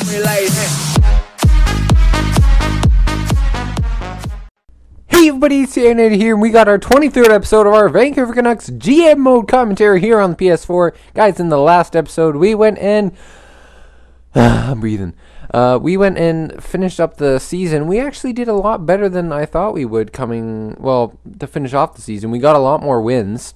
Hey everybody, it's Aaronator here, and we got our 23rd episode of our Vancouver Canucks GM mode commentary here on the PS4. Guys, in the last episode, we went and... I'm breathing. We went and finished up the season. We actually did a lot better than I thought we would to finish off the season. We got a lot more wins.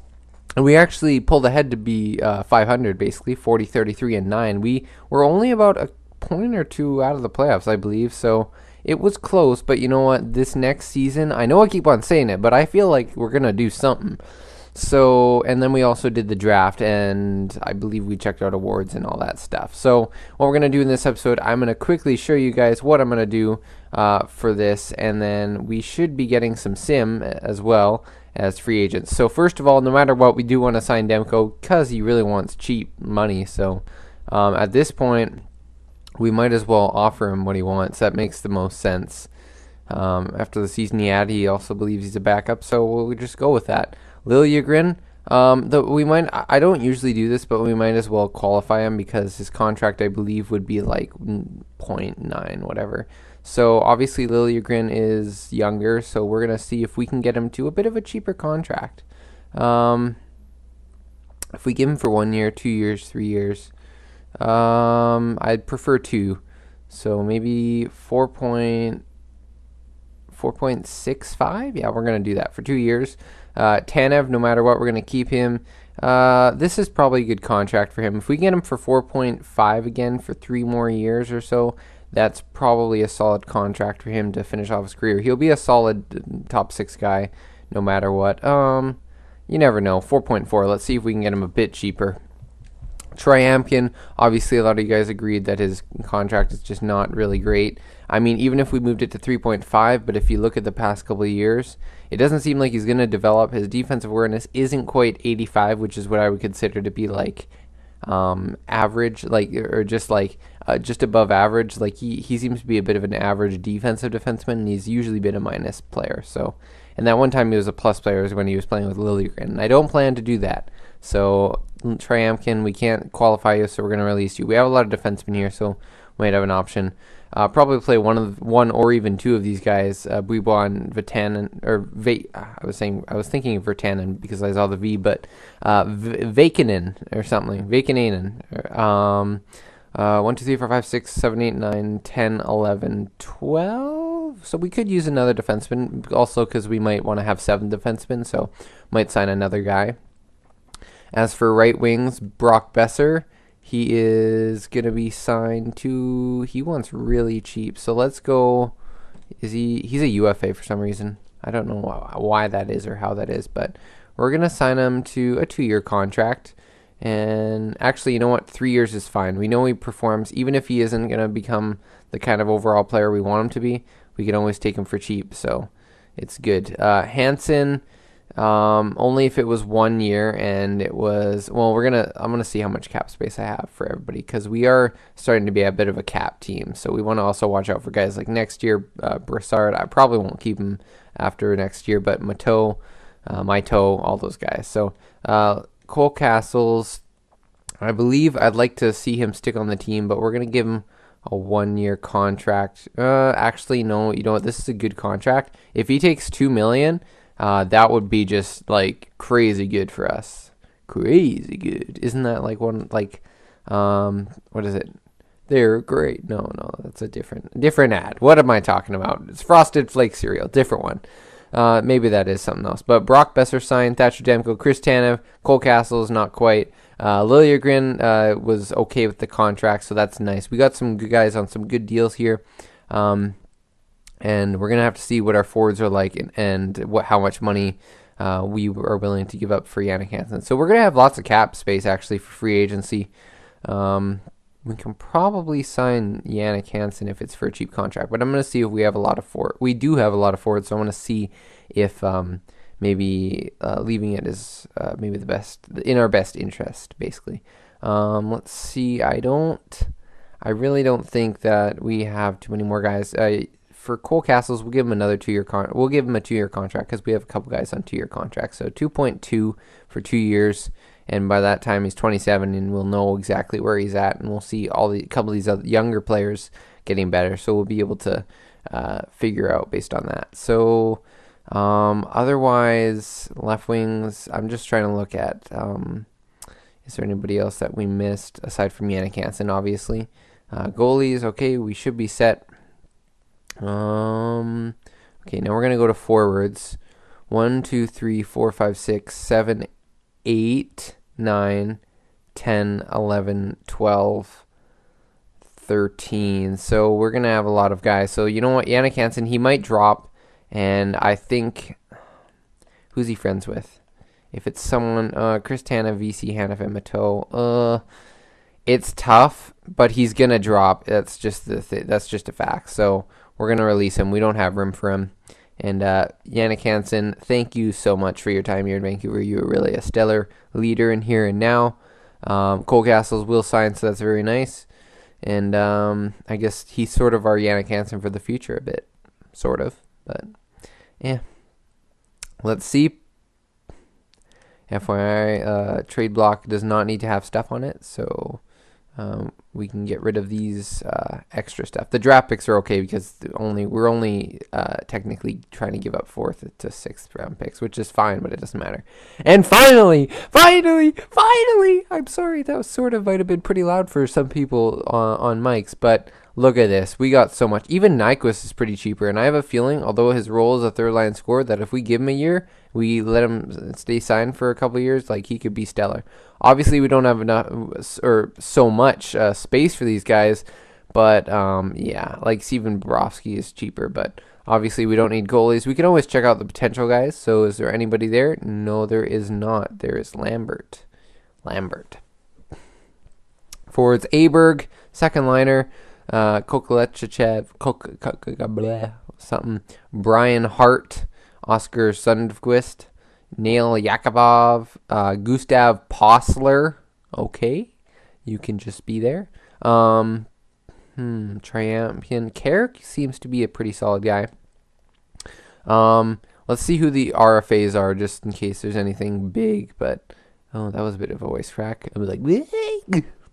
And we actually pulled ahead to be 500, basically, 40, 33, and 9. We were only about a point or two out of the playoffs, I believe, so it was close. But you know what? This next season, I know I keep on saying it, but I feel like we're going to do something. So, and then we also did the draft, and I believe we checked out awards and all that stuff. So, what we're going to do in this episode, I'm going to quickly show you guys what I'm going to do for this, and then we should be getting some sim as well as free agents. So first of all, no matter what, we do want to sign Demko because he really wants cheap money. So at this point, we might as well offer him what he wants. That makes the most sense. After the season he had, he also believes he's a backup, so we'll just go with that. Liljegren, I don't usually do this, but we might as well qualify him because his contract, I believe, would be like 0.9, whatever. So obviously Liljegren is younger, so we're going to see if we can get him to a bit of a cheaper contract. If we give him for 1 year, 2 years, 3 years, I'd prefer 2. So maybe 4.65? Yeah, we're going to do that for 2 years. Tanev, no matter what, we're going to keep him. This is probably a good contract for him. If we get him for 4.5 again for 3 more years or so, that's probably a solid contract for him to finish off his career. He'll be a solid top 6 guy no matter what. You never know. 4.4. Let's see if we can get him a bit cheaper. Triamkin, obviously a lot of you guys agreed that his contract is just not really great. I mean, even if we moved it to 3.5, but if you look at the past couple of years, it doesn't seem like he's going to develop. His defensive awareness isn't quite 85, which is what I would consider to be like average, just above average. Like he seems to be a bit of an average defensive defenseman, and he's usually been a minus player. So, and that one time he was a plus player was when he was playing with Liljegren, and I don't plan to do that. So Triamkin, we can't qualify you, so we're going to release you. We have a lot of defensemen here, so we might have an option. Probably play one or even 2 of these guys, Buibon, Vatanen, or I was thinking of Vatanen because I saw the V, but Vakinen or something, Vakinanen. 1, 2, 3, 4, 5, 6, 7, 8, 9, 10, 11, 12. So we could use another defenseman, also because we might want to have 7 defensemen, so might sign another guy. As for right wings, Brock Besser, he is going to be signed to... He wants really cheap. So let's go... He's a UFA for some reason. I don't know why that is or how that is. But we're going to sign him to a 2-year contract. And actually, you know what? 3 years is fine. We know he performs. Even if he isn't going to become the kind of overall player we want him to be, we can always take him for cheap. So it's good. Hansen... only if it was 1 year and it was, well, I'm gonna see how much cap space I have for everybody, because we are starting to be a bit of a cap team, so we want to also watch out for guys like next year. Brassard, I probably won't keep him after next year, but Maito, all those guys. So Cole Castles, I believe I'd like to see him stick on the team, but we're gonna give him a 1-year contract. Actually, no, you know what, this is a good contract. If he takes $2 million, that would be just like crazy good for us. Crazy good. Isn't that like one, like, what is it? They're great. No, that's a different ad. What am I talking about? It's Frosted Flake cereal. Different one. Maybe that is something else. But Brock Besser signed, Thatcher Demko, Chris Tanev, Cole Castles, not quite. Liljegren was okay with the contract, so that's nice. We got some good guys on some good deals here. And we're going to have to see what our forwards are like and how much money we are willing to give up for Jannik Hansen. So we're going to have lots of cap space, actually, for free agency. We can probably sign Jannik Hansen if it's for a cheap contract. But I'm going to see if we have a lot of forwards. We do have a lot of forwards, so I want to see if maybe leaving it is maybe the best, in our best interest, basically. Let's see. I really don't think that we have too many more guys. For Cole Castles, we'll give him another 2-year we'll give him a 2-year contract because we have a couple guys on 2-year contracts. So 2.2 for 2 years, and by that time he's 27, and we'll know exactly where he's at, and we'll see a couple of these other younger players getting better. So we'll be able to figure out based on that. So otherwise, left wings, I'm just trying to look at. Is there anybody else that we missed aside from Jannik Hansen, obviously? Goalies, okay, we should be set. Okay, now we're going to go to forwards. 1, 2, 3, 4, 5, 6, 7, 8, 9, 10, 11, 12, 13. So we're going to have a lot of guys. So you know what? Jannik Hansen, he might drop. And I think, who's he friends with? If it's someone, Chris Tanev, VC, Hanifin, Mateau, it's tough, but he's going to drop. That's just that's just a fact. So we're going to release him. We don't have room for him. And Jannik Hansen, thank you so much for your time here in Vancouver. You were really a stellar leader in here and now. Cole Castles will sign, so that's very nice. And I guess he's sort of our Jannik Hansen for the future a bit, sort of. But yeah, let's see. FYI, trade block does not need to have stuff on it, so we can get rid of these extra stuff. The draft picks are okay because we're only technically trying to give up 4th to 6th round picks, which is fine, but it doesn't matter. And finally, I'm sorry, that was might have been pretty loud for some people on mics, but look at this. We got so much. Even Nyquist is pretty cheaper, and I have a feeling, although his role is a third line scorer, that if we give him a year, we let him stay signed for a couple of years, like he could be stellar. Obviously, we don't have enough or so much space for these guys, but yeah, like Steven Bobrovsky is cheaper, but obviously we don't need goalies. We can always check out the potential guys. So is there anybody there? No, there is not. There is Lambert. Forwards, Aberg, second liner. Kokolechichev, something. Brian Hart, Oscar Sundqvist, Nail Yakubov, Gustav Posler. Okay, you can just be there. Triumpian Carrick seems to be a pretty solid guy. Let's see who the RFAs are, just in case there's anything big. But that was a bit of a voice crack. I was like,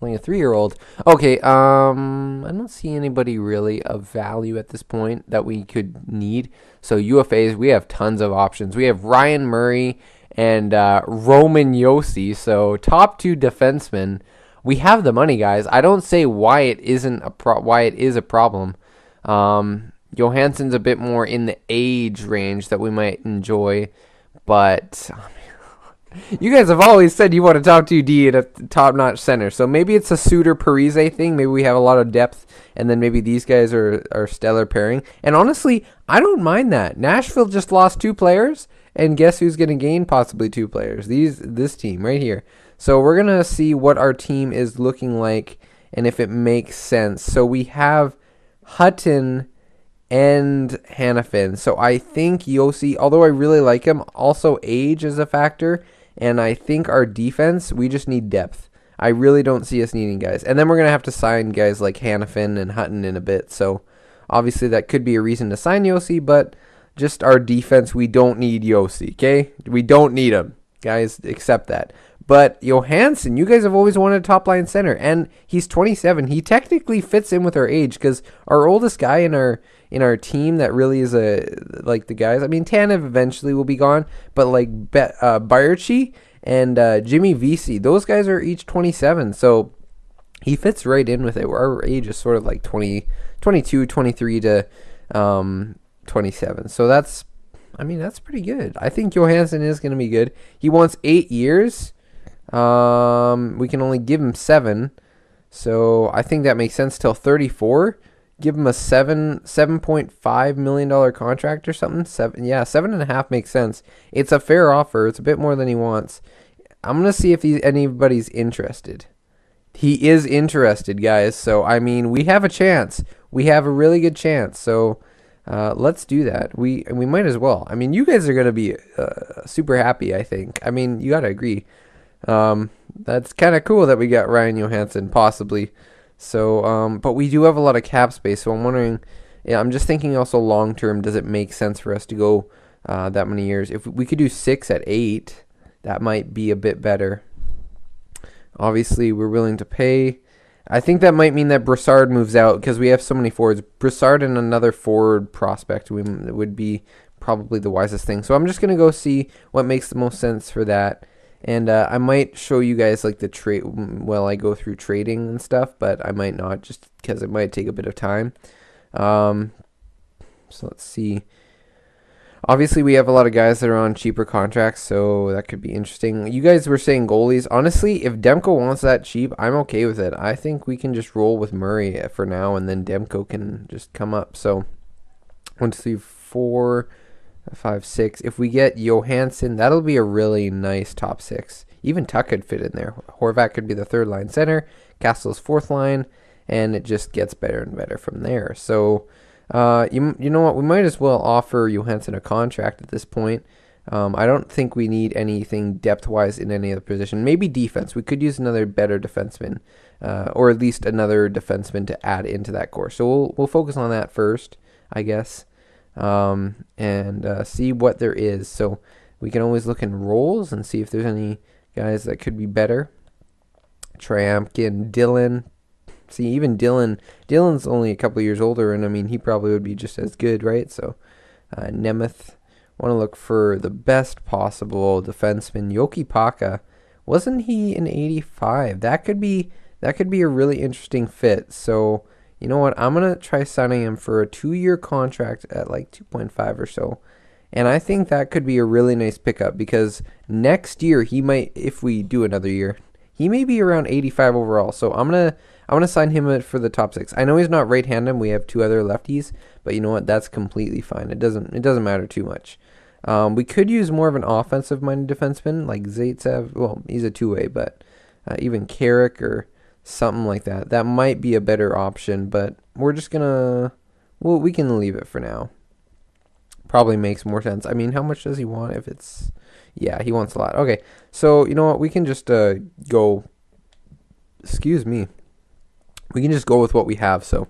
like a 3-year-old. Okay, I don't see anybody really of value at this point that we could need. So UFAs, we have tons of options. We have Ryan Murray and Roman Josi. So top 2 defensemen. We have the money, guys. I don't say why it isn't why it is a problem. Johansson's a bit more in the age range that we might enjoy, but you guys have always said you want a top 2D and a top-notch center. So maybe it's a Suter-Parise thing. Maybe we have a lot of depth, and then maybe these guys are stellar pairing. And honestly, I don't mind that. Nashville just lost 2 players, and guess who's going to gain possibly 2 players? This team right here. So we're going to see what our team is looking like and if it makes sense. So we have Hutton and Hanifin. So I think Josi, although I really like him, also age is a factor. And I think our defense, we just need depth. I really don't see us needing guys. And then we're going to have to sign guys like Hanifin and Hutton in a bit. So obviously that could be a reason to sign Josi, but just our defense, we don't need Josi, okay? We don't need him. Guys, accept that. But Johansson, you guys have always wanted a top-line center, and he's 27. He technically fits in with our age because our oldest guy in our team that really is like the guys. I mean, Tanev eventually will be gone, but like Bayerchi and Jimmy Vesey, those guys are each 27, so he fits right in with it. Our age is sort of like 22, 23 to 27. So that's pretty good. I think Johansson is going to be good. He wants 8 years. We can only give him 7. So I think that makes sense till 34. Give him a $7.5 million contract or something. 7.5 makes sense. It's a fair offer. It's a bit more than he wants. I'm gonna see if anybody's interested. He is interested, guys. So I mean, we have a chance. We have a really good chance. So let's do that. We might as well. I mean, you guys are gonna be super happy. I think. I mean, you gotta agree. That's kind of cool that we got Ryan Johansson possibly. So, but we do have a lot of cap space, so I'm wondering, I'm just thinking also long term, does it make sense for us to go that many years? If we could do 6 at 8, that might be a bit better. Obviously, we're willing to pay. I think that might mean that Brassard moves out because we have so many forwards. Brassard and another forward prospect would be probably the wisest thing. So I'm just going to go see what makes the most sense for that. And I might show you guys like the trade while I go through trading and stuff, but I might not just because it might take a bit of time. So let's see. Obviously, we have a lot of guys that are on cheaper contracts, so that could be interesting. You guys were saying goalies. Honestly, if Demko wants that cheap, I'm okay with it. I think we can just roll with Murray for now, and then Demko can just come up. So 1, 2, 3, 4, 5, 6. If we get Johansson, that'll be a really nice top 6. Even Tuck could fit in there. Horvat could be the third line center. Castle's fourth line, and it just gets better and better from there. So you know what? We might as well offer Johansson a contract at this point. I don't think we need anything depth-wise in any other position. Maybe defense. We could use another better defenseman, or at least another defenseman to add into that core. So we'll focus on that first, I guess, and see what there is. So we can always look in roles and see if there's any guys that could be better. Trampkin, Dylan. See, even Dylan's only a couple years older, and I mean, he probably would be just as good, right? So, Nemeth, want to look for the best possible defenseman. Yoki Paka, wasn't he an 85? That could be a really interesting fit. So, you know what? I'm gonna try signing him for a 2-year contract at like 2.5 or so, and I think that could be a really nice pickup because next year he might, if we do another year, he may be around 85 overall. So I'm gonna sign him for the top 6. I know he's not right-handed. We have 2 other lefties, but you know what? That's completely fine. It doesn't matter too much. We could use more of an offensive-minded defenseman like Zaitsev. Well, he's a 2-way, but even Carrick or something like that. That might be a better option, but we're just gonna. Well, we can leave it for now. Probably makes more sense. I mean, how much does he want? If it's, yeah, he wants a lot. Okay, so you know what? We can just go. Excuse me. We can just go with what we have. So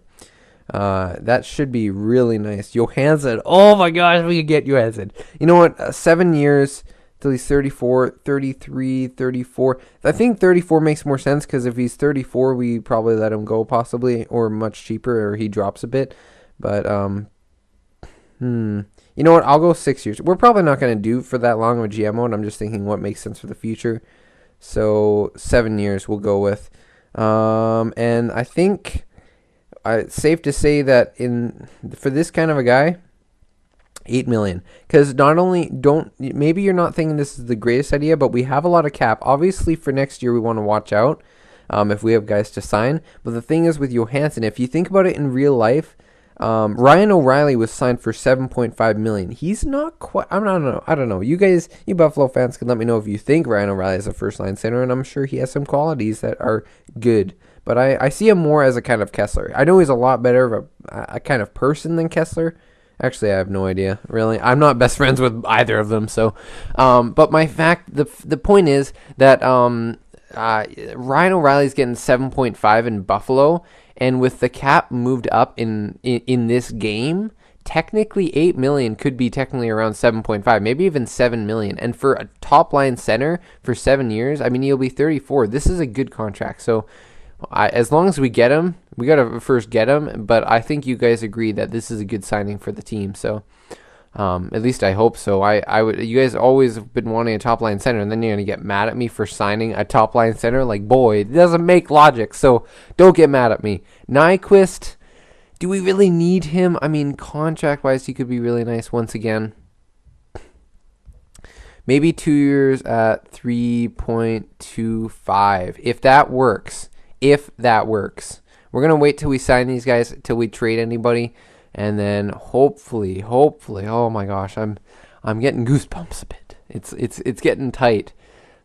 that should be really nice. Johansson. Oh my gosh, we could get Johansson. You know what? 7 years till he's 34, 33, 34. I think 34 makes more sense because if he's 34, we probably let him go possibly, or much cheaper, or he drops a bit. But you know what? I'll go 6 years. We're probably not going to do for that long of a GMO, and I'm just thinking what makes sense for the future. So 7 years we'll go with. And I think it's safe to say that for this kind of a guy, 8 million. Because not only maybe you're not thinking this is the greatest idea, but we have a lot of cap. Obviously, for next year, we want to watch out if we have guys to sign. But the thing is with Johansson, if you think about it in real life, Ryan O'Reilly was signed for 7.5 million. He's not quite. I don't know. You guys, you Buffalo fans, can let me know if you think Ryan O'Reilly is a first line center, and I'm sure he has some qualities that are good. But I see him more as a kind of Kessler. I know he's a lot better of a kind of person than Kessler. Actually, I have no idea, really. I'm not best friends with either of them. So, but the point is that Ryan O'Reilly's getting 7.5 in Buffalo. And with the cap moved up in this game, technically 8 million could be technically around 7.5, maybe even 7 million. And for a top line center for 7 years, I mean, he'll be 34. This is a good contract. So as long as we get him, we got to first get him. But I think you guys agree that this is a good signing for the team. So at least I hope so. You guys always have been wanting a top line center, and then you're gonna get mad at me for signing a top line center. Like, boy, it doesn't make logic. So don't get mad at me. Nyquist, do we really need him? I mean, contract wise, he could be really nice once again. Maybe 2 years at 3.25, if that works. We're gonna wait till we sign these guys, till we trade anybody. And then hopefully, oh my gosh, I'm getting goosebumps a bit. It's getting tight.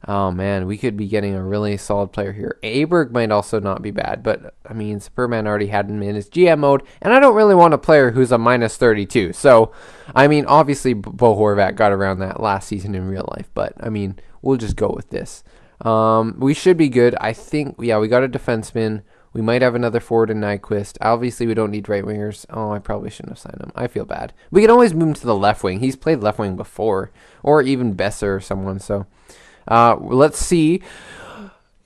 Oh man, we could be getting a really solid player here. Aberg might also not be bad, but I mean, Superman already had him in his GM mode, and I don't really want a player who's a minus 32. So, I mean, obviously Bo Horvat got around that last season in real life, but I mean, we'll just go with this. We should be good. I think, yeah, we got a defenseman. We might have another forward in Nyquist. Obviously, we don't need right wingers. Oh, I probably shouldn't have signed him. I feel bad. We can always move him to the left wing. He's played left wing before, or even Besser or someone. So let's see.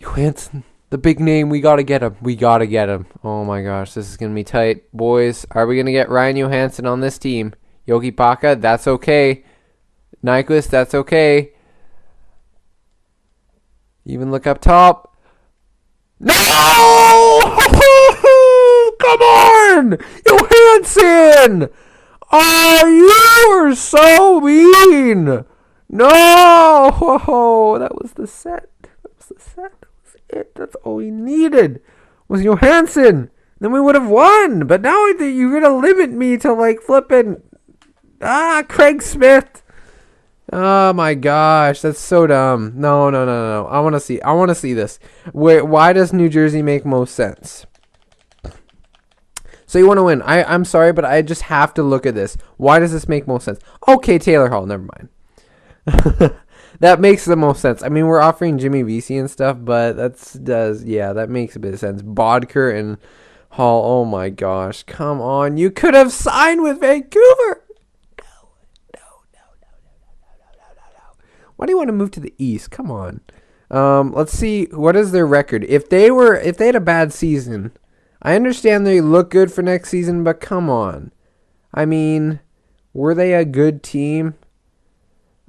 Johansson, the big name. We got to get him. We got to get him. Oh, my gosh. This is going to be tight. Boys, are we going to get Ryan Johansson on this team? Yogi Paka, that's okay. Nyquist, that's okay. Even look up top. No! Come on! Johansson! Oh, you are so mean! No! That was the set. That was the set. That was it. That's all we needed was Johansson. Then we would have won. But now you're going to limit me to like flipping... Craig Smith. Oh my gosh, that's so dumb. No. I want to see this. Why does New Jersey make most sense? So you want to win. I'm sorry, but I just have to look at this. Why does this make most sense? Okay, Taylor Hall, never mind. That makes the most sense. I mean, we're offering Jimmy Vesey and stuff, but that makes a bit of sense. Bodker and Hall, oh my gosh. Come on. You could have signed with Vancouver. Why do you want to move to the East? Come on. Let's see. What is their record? If they had a bad season, I understand they look good for next season, but come on. I mean, were they a good team?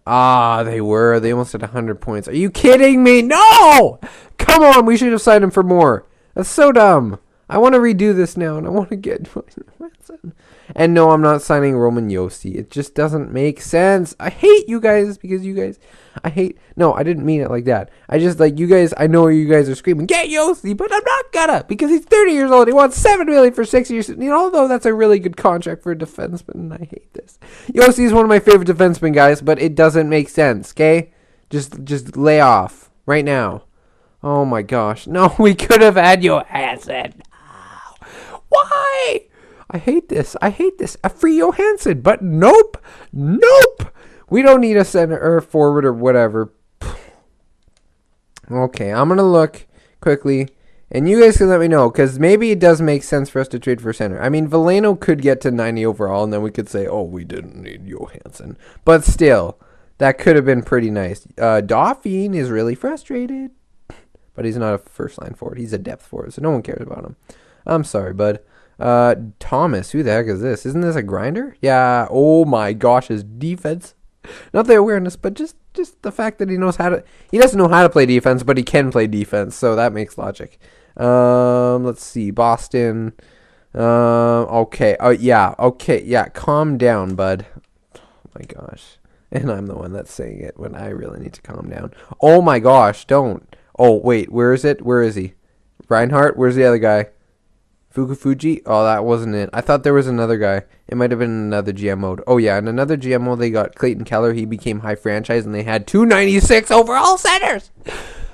They were. They almost had 100 points. Are you kidding me? No! Come on. We should have signed him for more. That's so dumb. I want to redo this now, and I want to get... And no, I'm not signing Roman Josi. It just doesn't make sense. I hate you guys because you guys... No, I didn't mean it like that. I just like you guys... I know you guys are screaming, get Josi, but I'm not gonna because he's 30 years old. He wants $7 million for 6 years. Although that's a really good contract for a defenseman, and I hate this. Josi is one of my favorite defensemen, guys, but it doesn't make sense, okay? Just lay off right now. Oh my gosh. No, we could have had Johansson. Why? I hate this. A free Johansson. But nope. We don't need a center or forward or whatever. Okay, I'm going to look quickly. And you guys can let me know. Because maybe it does make sense for us to trade for center. I mean, Veleno could get to 90 overall. And then we could say, oh, we didn't need Johansson. But still, that could have been pretty nice. Dauphine is really frustrated. But he's not a first-line forward. He's a depth forward. So no one cares about him. I'm sorry, bud. Thomas, who the heck is this? Isn't this a grinder? Yeah. Oh my gosh, his defense. Not the awareness, but just the fact that he doesn't know how to play defense, but he can play defense. So that makes logic. Let's see. Boston. Okay. Oh yeah. Okay. Yeah. Calm down, bud. Oh my gosh. And I'm the one that's saying it when I really need to calm down. Oh my gosh. Don't. Oh wait. Where is it? Where is he? Reinhardt. Where's the other guy? Fukufuji? Oh, that wasn't it. I thought there was another guy. It might have been another GM mode. Oh, yeah. In another GM mode, they got Clayton Keller. He became high franchise, and they had 296 overall centers.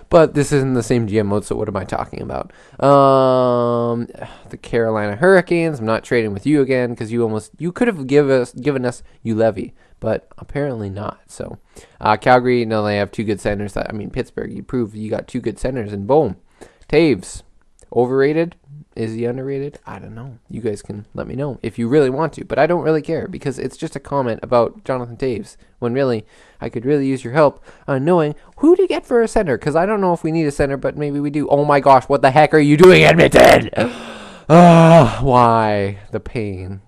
But this isn't the same GM mode, so what am I talking about? The Carolina Hurricanes. I'm not trading with you again because you could have given us Ulevy, but apparently not. So Calgary, no, they have two good centers. Pittsburgh, you proved you got two good centers, and boom. Taves, overrated? Is he underrated? I don't know. You guys can let me know if you really want to, but I don't really care because it's just a comment about Jonathan Taves when really I could really use your help on knowing who to get for a center because I don't know if we need a center, but maybe we do. Oh my gosh, what the heck are you doing, Edmonton? Why? The pain.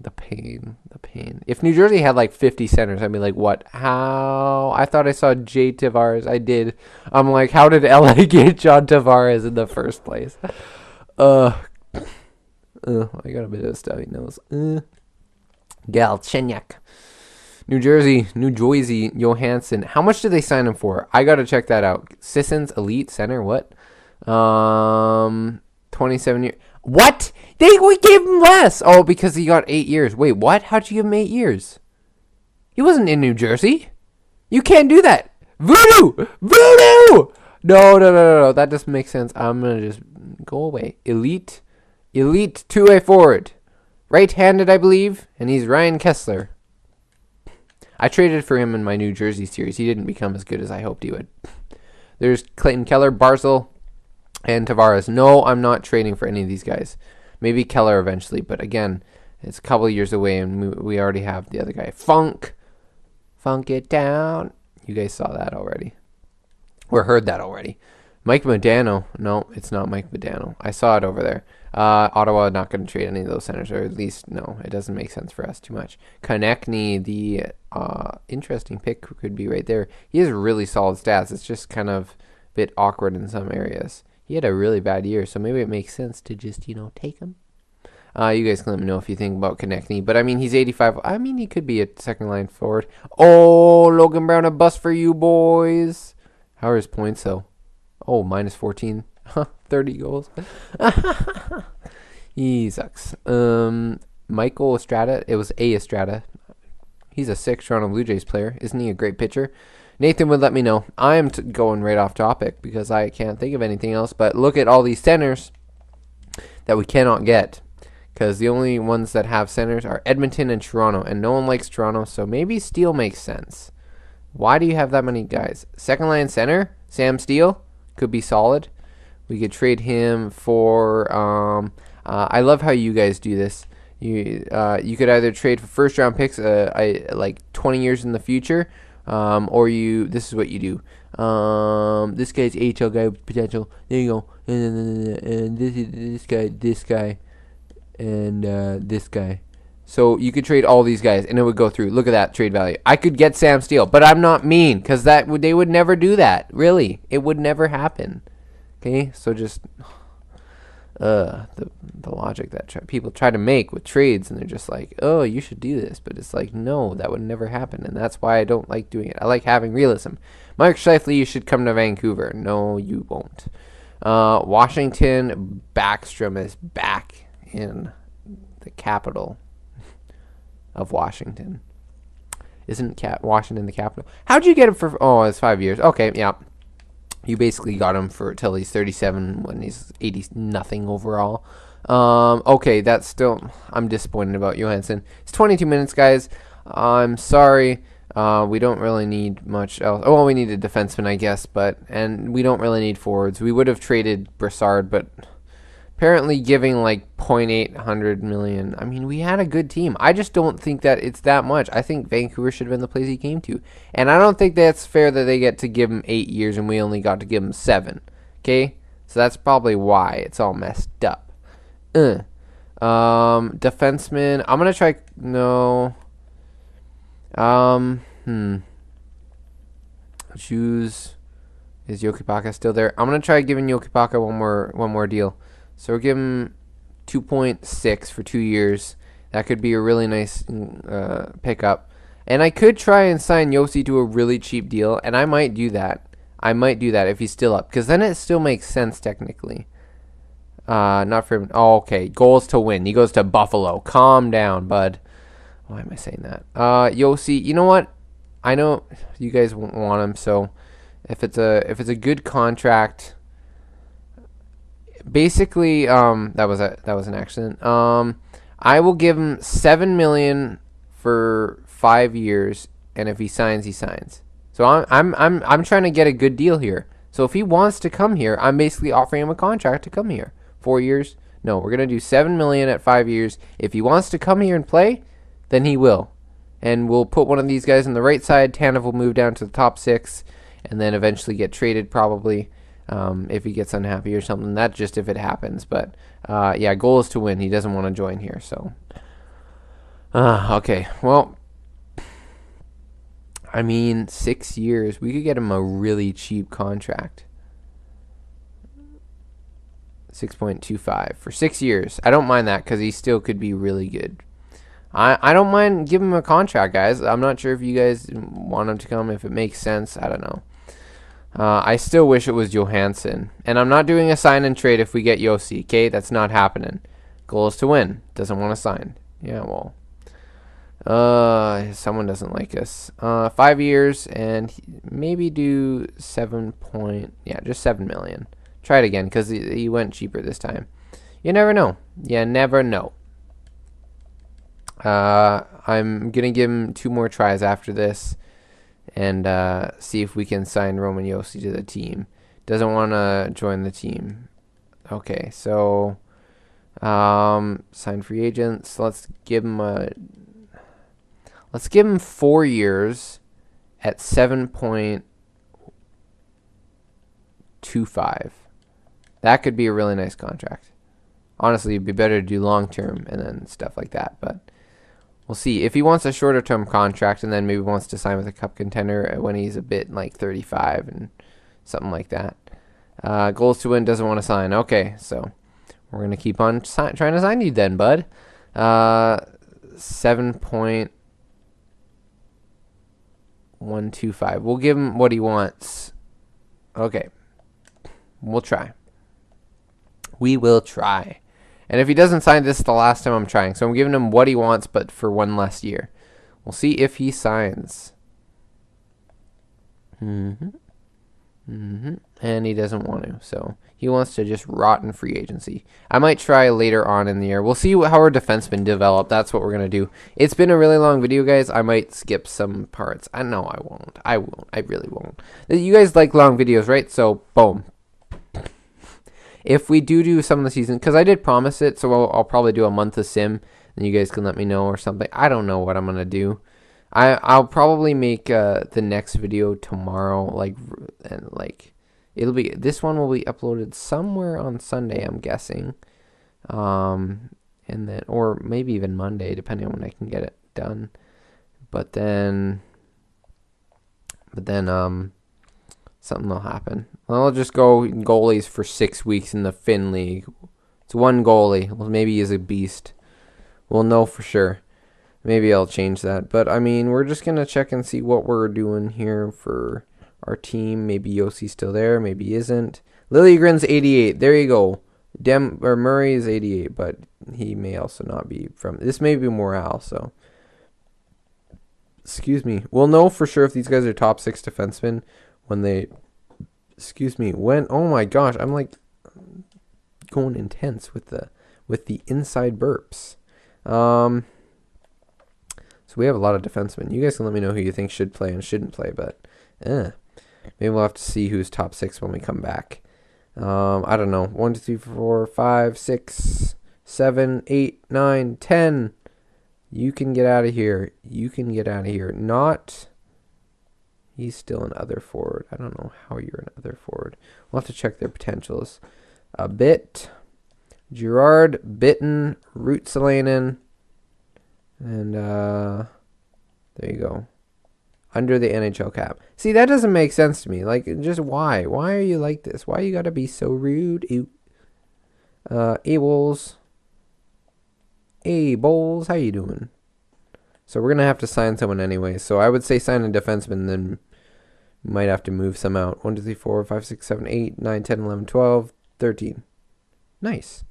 If New Jersey had like 50 centers, I'd be like, what? How? I thought I saw Jay Tavares. I did. I'm like, how did LA get John Tavares in the first place? I got a bit of a stuffy nose. Galchenyuk. New Jersey, Johansson. How much did they sign him for? I got to check that out. Sissons Elite Center, what? 27 years. What? We gave him less. Oh, because he got 8 years. Wait, what? How'd you give him 8 years? He wasn't in New Jersey. You can't do that. Voodoo! No. That doesn't make sense. I'm going to just go away. Elite two-way forward. Right-handed, I believe. And he's Ryan Kessler. I traded for him in my New Jersey series. He didn't become as good as I hoped he would. There's Clayton Keller, Barzal, and Tavares. No, I'm not trading for any of these guys. Maybe Keller eventually, but again, it's a couple of years away, and we already have the other guy. Funk it down. You guys saw that already. Or heard that already. Mike Modano. No, it's not Mike Modano. I saw it over there. Ottawa not going to trade any of those centers, or at least, no, it doesn't make sense for us too much. Konechny, the interesting pick could be right there. He has really solid stats. It's just kind of a bit awkward in some areas. He had a really bad year, so maybe it makes sense to just, take him. You guys can let me know if you think about Konechny. But, I mean, he's 85. I mean, he could be a second-line forward. Oh, Logan Brown, a bust for you, boys. How are his points, though? Oh, minus 14. 30 goals. He sucks. Michael Estrada. It was A. Estrada. He's a sick Toronto Blue Jays player. Isn't he a great pitcher? Nathan would let me know. I am going right off topic because I can't think of anything else. But look at all these centers that we cannot get, because the only ones that have centers are Edmonton and Toronto, and no one likes Toronto, so maybe Steele makes sense. Why do you have that many guys? Second line center, Sam Steele, could be solid. We could trade him for, I love how you guys do this. You could either trade for first round picks, like 20 years in the future, or this is what you do. This guy's AHL guy with potential. There you go. And this guy, and this guy. So you could trade all these guys, and it would go through. Look at that trade value. I could get Sam Steele, but I'm not mean, because they would never do that. Really, it would never happen. Okay, so just the logic that people try to make with trades, and they're just like, oh, you should do this, but it's like, no, that would never happen, and that's why I don't like doing it. I like having realism. Mark Scheifele, you should come to Vancouver. No, you won't. Washington, Backstrom is back in the capital of Washington. Isn't Washington the capital? How'd you get him for? Oh, it's 5 years. Okay, yeah. You basically got him for till he's 37 when he's 80 nothing overall. Okay, that's still. I'm disappointed about Johansson. It's 22 minutes, guys. I'm sorry. We don't really need much else. Oh, well, we need a defenseman, I guess, and we don't really need forwards. We would have traded Brassard, but apparently giving like $0.8 million. I mean, we had a good team. I just don't think that it's that much. I think Vancouver should have been the place he came to. And I don't think that's fair that they get to give him 8 years and we only got to give him 7. Okay? So that's probably why it's all messed up. Defenseman. I'm going to try. No. Shoes. Is Yokipaka still there? I'm going to try giving Yokipaka one more deal. So we'll give him 2.6 for 2 years. That could be a really nice pickup. And I could try and sign Yossi to a really cheap deal, and I might do that. I might do that if he's still up, because then it still makes sense technically. Not for him. Oh, okay. Goals to win. He goes to Buffalo. Calm down, bud. Why am I saying that? Yossi, you know what? I know you guys won't want him, so if it's a good contract. Basically, that was an accident. I will give him $7 million for 5 years, and if he signs, he signs. So I'm trying to get a good deal here. So if he wants to come here, I'm basically offering him a contract to come here. 4 years? No, we're gonna do $7 million at 5 years. If he wants to come here and play, then he will, and we'll put one of these guys on the right side. Tanev will move down to the top 6, and then eventually get traded probably. If he gets unhappy or something. That's just if it happens. But, yeah, goal is to win. He doesn't want to join here, so. Okay, well, I mean, 6 years. We could get him a really cheap contract. 6.25 for 6 years. I don't mind that because he still could be really good. I don't mind giving him a contract, guys. I'm not sure if you guys want him to come, if it makes sense. I don't know. I still wish it was Johansson. And I'm not doing a sign and trade if we get Yossi, okay? That's not happening. Goal is to win. Doesn't want to sign. Yeah, well. Someone doesn't like us. 5 years and maybe do just $7 million. Try it again because he went cheaper this time. You never know. You never know. I'm going to give him 2 more tries after this. And see if we can sign Roman Yossi to the team. Doesn't want to join the team. Okay, so sign free agents. Let's give him 4 years at 7. 1.25. That could be a really nice contract. Honestly, it'd be better to do long term and then stuff like that, but we'll see. If he wants a shorter term contract and then maybe wants to sign with a cup contender when he's a bit like 35 and something like that. Goals to win, doesn't want to sign. Okay, so we're going to keep on trying to sign you then, bud. 7.125. We'll give him what he wants. Okay. We'll try. We will try. And if he doesn't sign, this is the last time I'm trying. So I'm giving him what he wants, but for one less year. We'll see if he signs. And he doesn't want to. So he wants to just rot in free agency. I might try later on in the year. We'll see how our defensemen develop. That's what we're going to do. It's been a really long video, guys. I might skip some parts. I know I won't. I won't. I really won't. You guys like long videos, right? So, boom. If we do some of the season, because I did promise it, so I'll probably do a month of sim, and you guys can let me know or something. I don't know what I'm going to do. I'll probably make the next video tomorrow, it'll be, this one will be uploaded somewhere on Sunday, I'm guessing, and then, or maybe even Monday, depending on when I can get it done, but then something will happen. Well, I'll just go goalies for 6 weeks in the Finn League. It's one goalie. Well, maybe he's a beast. We'll know for sure. Maybe I'll change that. But, I mean, we're just going to check and see what we're doing here for our team. Maybe Yossi's still there. Maybe he isn't. Liljegren's 88. There you go. Murray is 88, but he may also not be from... This may be Morale, so... Excuse me. We'll know for sure if these guys are top 6 defensemen when they... Excuse me. When... Oh, my gosh. I'm, like, going intense with the inside burps. So we have a lot of defensemen. You guys can let me know who you think should play and shouldn't play, but maybe we'll have to see who's top 6 when we come back. I don't know. 1, 2, 3, 4, 5, 6, 7, 8, 9, 10. You can get out of here. You can get out of here. Not. He's still an other forward. I don't know how you're an other forward. We'll have to check their potentials a bit. Girard, Bitten, Ruotsalainen. And there you go. Under the NHL cap. See, that doesn't make sense to me. Like, just why? Why are you like this? Why you gotta be so rude? Ables, how you doing? So we're gonna have to sign someone anyway. So I would say sign a defenseman, then we might have to move some out. 1, 2, 3, 4, 5, 6, 7, 8, 9, 10, 11, 12, 13. Nice.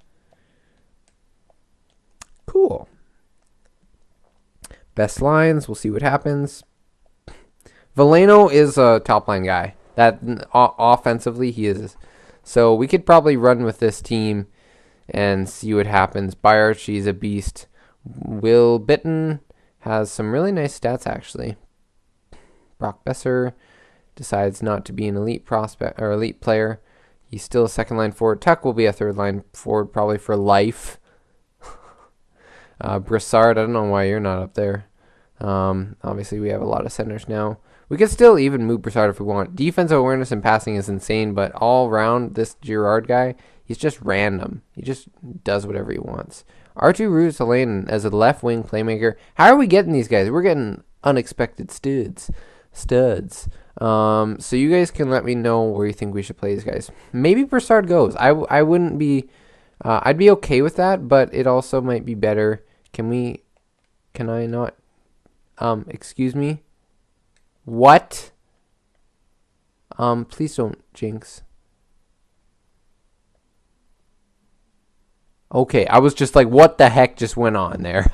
Cool. Best lines, we'll see what happens. Veleno is a top line guy. That offensively he is. So we could probably run with this team and see what happens. Byarchy's a beast. Will Bitten has some really nice stats actually. Brock Besser decides not to be an elite prospect or elite player. He's still a second line forward. Tuck will be a third line forward probably for life. Brassard, I don't know why you're not up there. Obviously, we have a lot of centers now. We could still even move Brassard if we want. Defensive awareness and passing is insane, but all around, this Girard guy, he's just random. He just does whatever he wants. Arttu Ruotsalainen as a left wing playmaker. How are we getting these guys? We're getting unexpected studs. So you guys can let me know where you think we should play these guys. Maybe Brassard goes. I wouldn't be... I'd be okay with that, but it also might be better. Can I not? Excuse me? What? Please don't jinx. Okay, I was just like, what the heck just went on there?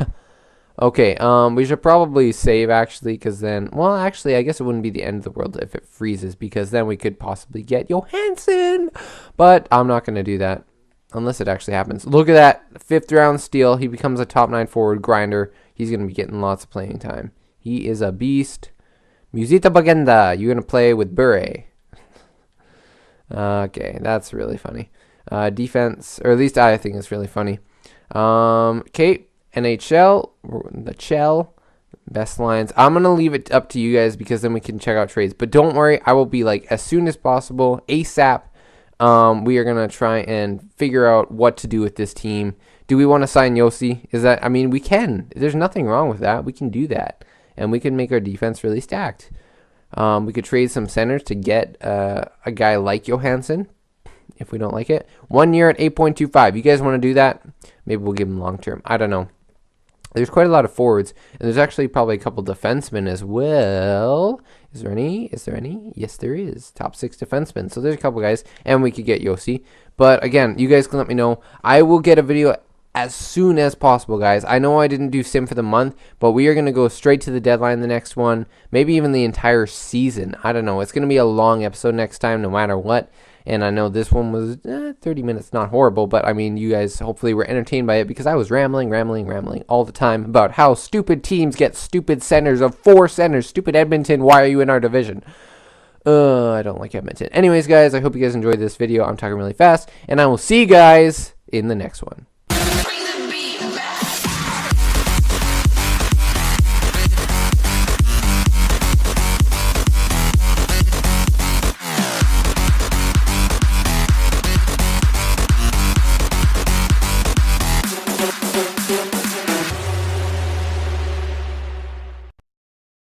Okay, we should probably save actually, because then, well, actually, I guess it wouldn't be the end of the world if it freezes, because then we could possibly get Johansson, but I'm not going to do that. Unless it actually happens. Look at that. 5th round steal. He becomes a top 9 forward grinder. He's going to be getting lots of playing time. He is a beast. Musita Bagenda. You're going to play with Bure. Okay, that's really funny. Defense, or at least I think it's really funny. Okay, NHL. The Chell. Best lines. I'm going to leave it up to you guys because then we can check out trades. But don't worry. I will be like as soon as possible. ASAP. We are going to try and figure out what to do with this team. Do we want to sign Yossi? I mean, we can. There's nothing wrong with that. We can do that. And we can make our defense really stacked. We could trade some centers to get a guy like Johansson, if we don't like it. 1 year at 8.25. You guys want to do that? Maybe we'll give him long term. I don't know. There's quite a lot of forwards, and there's actually probably a couple defensemen as well. Is there any? Yes, there is. Top 6 defensemen. So there's a couple guys, and we could get Yossi. But again, you guys can let me know. I will get a video as soon as possible, guys. I know I didn't do sim for the month, but we are going to go straight to the deadline the next one. Maybe even the entire season. I don't know. It's going to be a long episode next time, no matter what. And I know this one was 30 minutes, not horrible, but I mean, you guys hopefully were entertained by it because I was rambling all the time about how stupid teams get stupid centers of 4 centers. Stupid Edmonton, why are you in our division? I don't like Edmonton. Anyways, guys, I hope you guys enjoyed this video. I'm talking really fast, and I will see you guys in the next one.